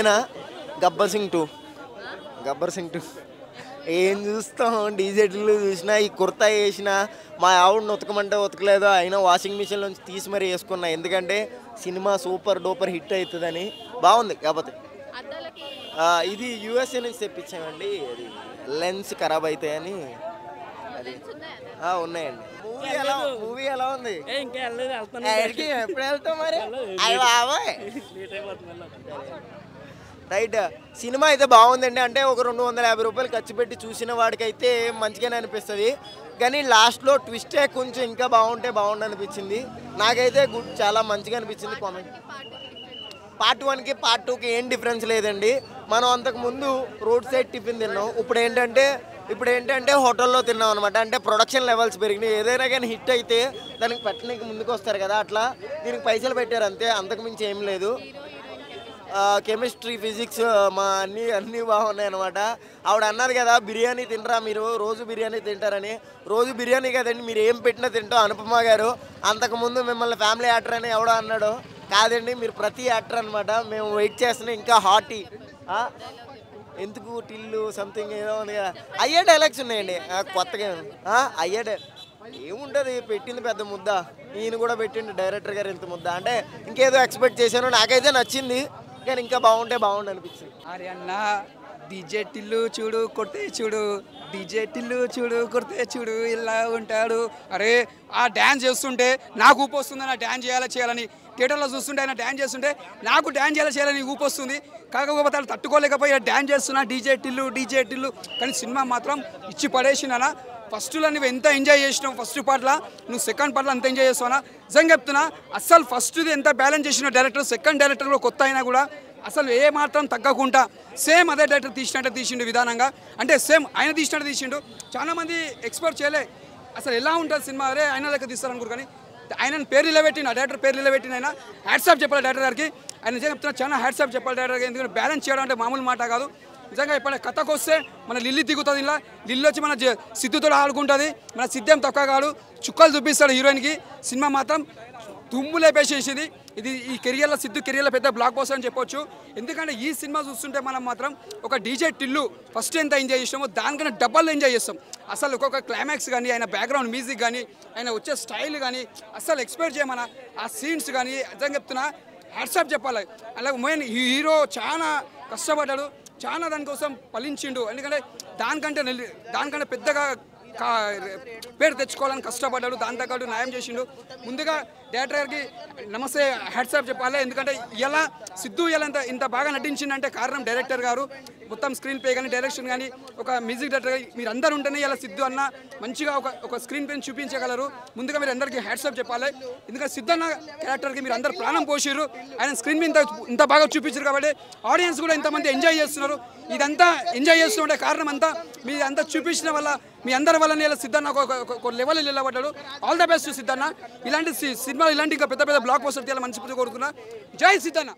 చూసానా గబ్బర్ సింగ్ 2 గబ్బర్ సింగ్ 2 ఏం చూస్తాం డీజేట్లు చూసినా ఈ కుర్తా వేసిన మా ఆవిడని ఉతకమంటే ఉతకలేదు అయినా వాషింగ్ మిషన్ నుంచి తీసి మరీ వేసుకున్నా ఎందుకంటే సినిమా సూపర్ డూపర్ హిట్ అవుతుందని బాగుంది కాకపోతే ఇది యూఎస్ఏ నుంచి తెప్పించామండి అది లెన్స్ ఖరాబ్ అవుతాయని అది ఉన్నాయండి మూవీ ఎలా ఉంది ఎప్పుడు వెళ్తాం మరి రైట్ సినిమా అయితే బాగుందండి అంటే ఒక 250 రూపాయలు ఖర్చు పెట్టి చూసిన వాడికైతే మంచిగానే అనిపిస్తుంది కానీ లాస్ట్లో ట్విస్టే కొంచెం ఇంకా బాగుంటే బాగుండు అనిపించింది నాకైతే గుడ్ చాలా మంచిగా అనిపించింది కామెంట్ పార్ట్ 1కి పార్ట్ 2కి ఏం డిఫరెన్స్ లేదండి మనం అంతకుముందు రోడ్ సైడ్ టిఫిన్ తిన్నాం ఇప్పుడు ఏంటంటే హోటల్లో తిన్నాం అనమాట అంటే ప్రొడక్షన్ లెవెల్స్ పెరిగినాయి ఏదైనా కానీ హిట్ అయితే దానికి పెట్టడానికి ముందుకు వస్తారు కదా అట్లా దీనికి పైసలు పెట్టారు అంతే అంతకుమించి ఏం లేదు కెమిస్ట్రీ ఫిజిక్స్ మా అన్నీ బాగున్నాయి అనమాట ఆవిడ అన్నారు కదా బిర్యానీ తినరా మీరు రోజు బిర్యానీ తింటారని రోజు బిర్యానీ కదండి మీరు ఏం పెట్టినా తింటాం అనుపమ గారు అంతకుముందు మిమ్మల్ని ఫ్యామిలీ యాక్టర్ అని ఎవడో అన్నాడు కాదండి మీరు ప్రతి యాక్టర్ అనమాట మేము వెయిట్ చేస్తున్నాం ఇంకా హాటీ ఎందుకు టిల్లు సంథింగ్ ఏదో ఉంది కదా అయ్యే డైలాగ్స్ ఉన్నాయండి కొత్తగా అయ్యే ఏముంటుంది పెట్టింది పెద్ద ముద్ద ఈయన కూడా పెట్టిండు డైరెక్టర్ గారు ఇంత ముద్ద అంటే ఇంకేదో ఎక్స్పెక్ట్ చేశాను నాకైతే నచ్చింది కానీ ఇంకా బాగుంటే బాగుండు అనిపించింది అరే అన్న డీజే టిల్లు చూడు కొట్టే చూడు డీజే టిల్లు చూడు కొడితే చూడు ఇలా ఉంటాడు అరే ఆ డ్యాన్స్ చేస్తుంటే నాకు ఊపు వస్తుంది నా డ్యాన్స్ చేయాలని థియేటర్లో చూస్తుంటే ఆయన డ్యాన్స్ చేస్తుంటే నాకు డ్యాన్స్ చేయాలని ఊపు వస్తుంది కాకపోతే వాళ్ళు తట్టుకోలేకపోయి డ్యాన్స్ చేస్తున్నా డీజే టిల్లు కానీ సినిమా మాత్రం ఇచ్చి పడేసినా ఫస్ట్లో నువ్వు ఎంత ఎంజాయ్ చేసినావు ఫస్ట్ పార్ట్లో నువ్వు సెకండ్ పార్ట్లో అంత ఎంజాయ్ చేస్తావునా నిజంగా చెప్తున్నా అస్సలు ఫస్ట్ది ఎంత బ్యాలెన్స్ చేసిన డైరెక్టర్ సెకండ్ డైరెక్టర్ కూడా కొత్త అయినా కూడా అసలు ఏ మాత్రం తగ్గకుండా సేమ్ అదే డైరెక్టర్ తీసిండు విధానంగా అంటే సేమ్ ఆయన తీసిండు చాలామంది ఎక్స్పెక్ట్ చేయలే అసలు ఎలా ఉంటుంది సినిమా అరే ఆయన లెక్క తీస్తారనుకోరు కానీ ఆయన పేరు నిలబెట్టిన డైరెక్టర్ పేరు నిలబెట్టిన ఆయన హ్యాట్సాప్ చెప్పాలి డైరెక్టర్ గారికి ఆయన నిజంగా చెప్తున్నా చాలా హ్యాట్సాప్ చెప్పాలి డైరెక్టర్ గారికి ఎందుకంటే బ్యాలెన్స్ చేయడం అంటే మామూలు మాట కాదు నిజంగా ఇప్పుడు కథకు వస్తే మన లిల్లీ దిగుతుంది ఇలా లిల్లీ వచ్చి మన సిద్ధుతో ఆడుకుంటుంది మన సిద్ధం తక్కువ కాదు చుక్కలు చూపిస్తాడు హీరోయిన్కి సినిమా మాత్రం తుమ్ము లేపేసేసింది ఇది ఈ సిద్ధు కెరియర్లో పెద్ద బ్లాక్ బస్టర్ అని చెప్పొచ్చు ఎందుకంటే ఈ సినిమా చూస్తుంటే మనం మాత్రం ఒక డీజే టిల్లు ఫస్ట్ ఎంత ఎంజాయ్ చేసామో దానికన్నా డబల్ ఎంజాయ్ చేస్తాం అసలు ఒక్కొక్క క్లైమాక్స్ కానీ ఆయన బ్యాక్గ్రౌండ్ మ్యూజిక్ కానీ ఆయన వచ్చే స్టైల్ కానీ అసలు ఎక్స్పెక్ట్ చేయమన్నా ఆ సీన్స్ కానీ నిజంగా చెప్తున్నా హ్యాట్సాప్ చెప్పాలి అలాగే మెయిన్ హీరో చాలా కష్టపడ్డాడు చాలా దానికోసం ఫలించిండు ఎందుకంటే దానికంటే పెద్దగా పేరు తెచ్చుకోవాలని కష్టపడ్డాడు దాని తగ్గట్టు న్యాయం చేసిండు ముందుగా డైరెక్టర్ గారికి నమస్తే హ్యాట్సాప్ చెప్పాలి ఎందుకంటే ఇలా సిద్ధు ఇలా ఇంత బాగా నటించిందంటే కారణం డైరెక్టర్ గారు మొత్తం స్క్రీన్ ప్లే కానీ డైరెక్షన్ కానీ ఒక మ్యూజిక్ డైరెక్టర్ మీరు అందరూ ఉంటేనే ఇలా సిద్ధు అన్న మంచిగా ఒక స్క్రీన్ ప్లేని చూపించగలరు ముందుగా మీరు అందరికీ హ్యాట్సాప్ చెప్పాలి ఎందుకంటే సిద్ధు అన్న క్యారెక్టర్కి మీరు అందరు ప్రాణం పోసిర్రు ఆయన స్క్రీన్ మీద ఇంత బాగా చూపించారు కాబట్టి ఆడియన్స్ కూడా ఇంతమంది ఎంజాయ్ చేస్తున్నారు ఇదంతా ఎంజాయ్ చేస్తుంటే కారణం అంతా మీ అంతా చూపించిన వల్ల మీ అందరి వల్ల ఇలా సిద్ధన్న ఒక లెవెల్ నిలబడ్డాడు ఆల్ ద బెస్ట్ సిద్ధన్న ఇలాంటి సినిమాలు ఇలాంటి ఇంకా పెద్ద బ్లాక్ బస్టర్ తీయాలని మనస్ఫూర్తిగా కోరుకున్నా జై సిద్ధన్న.